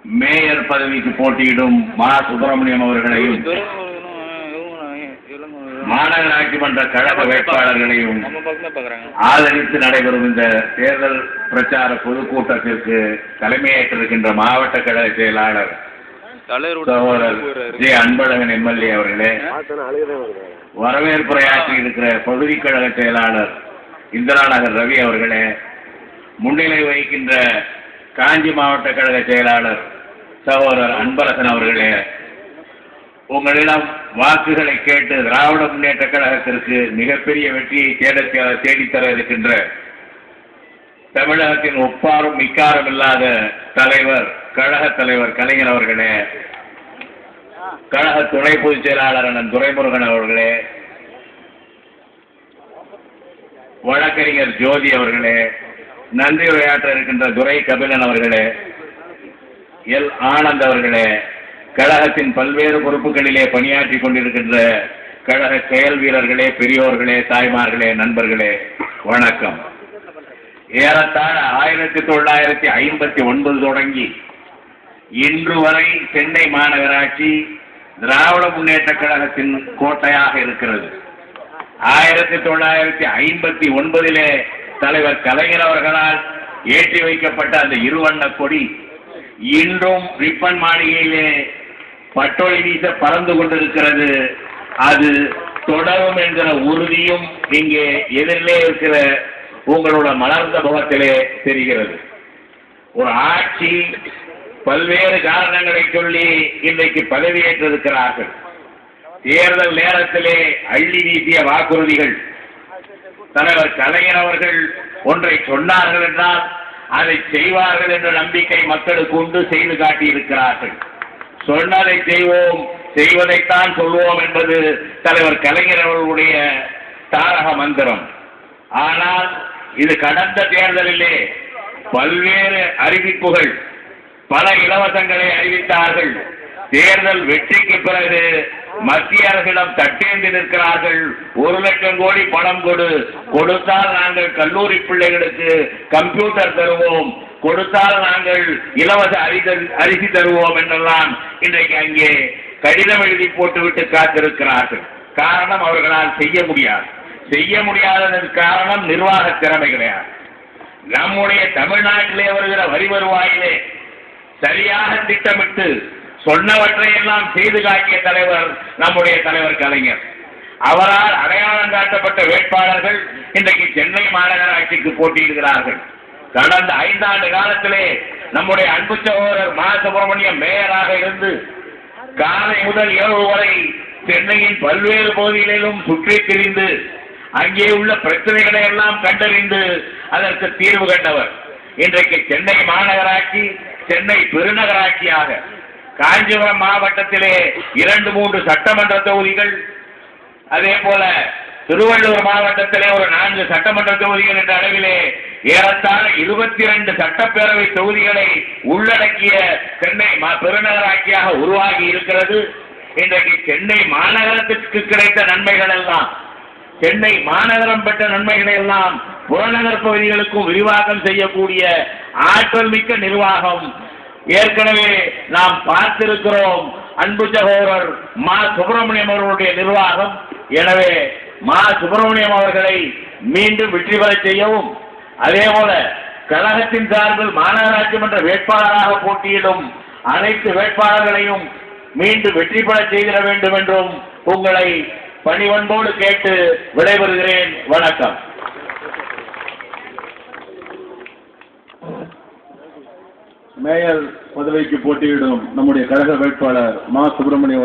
Mayor பதவிக்கு போட்டியிடும் மா சுப்பிரமணியம் அவர்களையும் மாநகராட்சி மன்ற கழக வேட்பாளர்களையும் ஆதரித்து நடைபெறும் இந்த தேர்தல் பிரச்சார பொதுக்கூட்டத்திற்கு தலைமையேற்றிருக்கின்ற மாவட்ட கழக செயலாளர் சகோதரர் ஜே அன்பழகன் எம்எல்ஏ அவர்களே, வரவேற்புரையாற்றி இருக்கிற பகுதி கழக செயலாளர் இந்திரா நகர் ரவி அவர்களே, முன்னிலை வகிக்கின்ற காஞ்சி மாவட்ட கழக செயலாளர் சகோதரர் அன்பரசன் அவர்களே, உங்களிடம் வாக்குகளை கேட்டு திராவிட முன்னேற்ற கழகத்திற்கு மிகப்பெரிய வெற்றியை தேடித்தர இருக்கின்ற தமிழகத்தின் ஒப்பாரும் மிக்காரும் இல்லாத தலைவர் கழக தலைவர் கலைஞர் அவர்களே, கழக துணை பொதுச் செயலாளர் அண்ணன் துரைமுருகன் அவர்களே, வழக்கறிஞர் ஜோதி அவர்களே, நன்றி உரையாற்ற இருக்கின்ற துரை கபிலன் அவர்களே, எல் ஆனந்த் அவர்களே, கழகத்தின் பல்வேறு பொறுப்புகளிலே பணியாற்றி கொண்டிருக்கின்ற கழக செயல் வீரர்களே, பெரியோர்களே, தாய்மார்களே, நண்பர்களே, வணக்கம். ஏறத்தாழ 1959 தொடங்கி இன்று வரை சென்னை மாநகராட்சி திராவிட முன்னேற்ற கழகத்தின் கோட்டையாக இருக்கிறது. 1959 தலைவர் கலைஞர் அவர்களால் ஏற்றி வைக்கப்பட்ட அந்த இருவண்ண கொடி இன்றும் ரிப்பன் மாளிகையிலே பட்டொளி வீச பறந்து கொண்டிருக்கிறது. அது தொடரும் என்கிற உறுதியும் இங்கே எதிரிலே இருக்கிற உங்களோட மலர்ந்த முகத்திலே தெரிகிறது. ஒரு ஆட்சி பல்வேறு காரணங்களை சொல்லி இன்றைக்கு பதவியேற்றிருக்கிறார்கள். தேர்தல் நேரத்திலே அள்ளி வீசிய வாக்குறுதிகள். தலைவர் கலைஞர் அவர்கள் ஒன்றை சொன்னார்கள் என்றால் அதை செய்வார்கள் என்ற நம்பிக்கை மக்களுக்கு உண்டு, செய்து காட்டியிருக்கிறார்கள். சொன்னதை செய்வோம், செய்வதைத்தான் சொல்வோம் என்பது தலைவர் கலைஞர் அவர்களுடைய தாரக மந்திரம். ஆனால் இது கடந்த தேர்தலிலே பல்வேறு அறிவிப்புகள், பல இலவசங்களை அறிவித்தார்கள். தேர்தல் வெற்றிக்கு பிறகு மத்திய அரசிடம் தட்டேந்தி நிற்கிறார்கள். 1 லட்சம் கோடி பணம் கொடுத்தால் நாங்கள் கல்லூரி பிள்ளைகளுக்கு கம்ப்யூட்டர் தருவோம், கொடுத்தால் நாங்கள் இலவச அரிசி தருவோம் என்றெல்லாம் இன்றைக்கு அங்கே கடிதம் எழுதி போட்டுவிட்டு காத்திருக்கிறார்கள். காரணம், அவர்களால் செய்ய முடியாததற்கு காரணம் நிர்வாக திறமை கிடையாது. நம்முடைய தமிழ்நாட்டிலே வருகிற வரி வருவாயிலே சரியாக திட்டமிட்டு சொன்னவற்றை எல்லாம் செய்து காட்டிய தலைவர் நம்முடைய தலைவர் கலைஞர். அவரால் அடையாளம் காட்டப்பட்ட வேட்பாளர்கள் இன்றைக்கு சென்னை மாநகராட்சிக்கு போட்டியிடுகிறார்கள். கடந்த 5 ஆண்டு காலத்திலே நம்முடைய அன்பு சகோதரர் மா சுப்பிரமணியம் மேயராக இருந்து காலை முதல் இரவு வரை சென்னையின் பல்வேறு பகுதிகளிலும் சுற்றி திரிந்து அங்கே உள்ள பிரச்சனைகளை எல்லாம் கண்டறிந்து அதற்கு தீர்வு கண்டவர். இன்றைக்கு சென்னை மாநகராட்சி சென்னை பெருநகராட்சியாக காஞ்சிபுரம் மாவட்டத்திலே 2-3 சட்டமன்ற தொகுதிகள், அதே போல திருவள்ளூர் மாவட்டத்திலே ஒரு 4 சட்டமன்ற தொகுதிகள் என்ற அளவிலே ஏறத்தாழ 22 சட்டப்பேரவை தொகுதிகளை உள்ளடக்கிய சென்னை பெருநகராட்சியாக உருவாகி இருக்கிறது. இன்றைக்கு சென்னை மாநகரத்திற்கு கிடைத்த நன்மைகள் எல்லாம், சென்னை மாநகரம் பெற்ற நன்மைகளை எல்லாம் புறநகர் பகுதிகளுக்கும் விரிவாக்கம் செய்யக்கூடிய ஆற்றல் மிக்க நிர்வாகம் ஏற்கனவே நாம் பார்த்திருக்கிறோம். அன்பு சகோதரர் மா சுப்பிரமணியம் அவர்களுடைய நிர்வாகம். எனவே மா சுப்பிரமணியம் அவர்களை மீண்டும் வெற்றி பெற செய்யவும், அதே போல கழகத்தின் சார்பில் மாநகராட்சி மன்ற வேட்பாளராக போட்டியிடும் அனைத்து வேட்பாளர்களையும் மீண்டும் வெற்றி பெற செய்திட வேண்டும் என்றும் உங்களை பணிவன்போடு கேட்டு விடைபெறுகிறேன். வணக்கம். மேயர் பதவிக்கு போட்டியிடும் நம்முடைய கழக வேட்பாளர் மா சுப்பிரமணியம்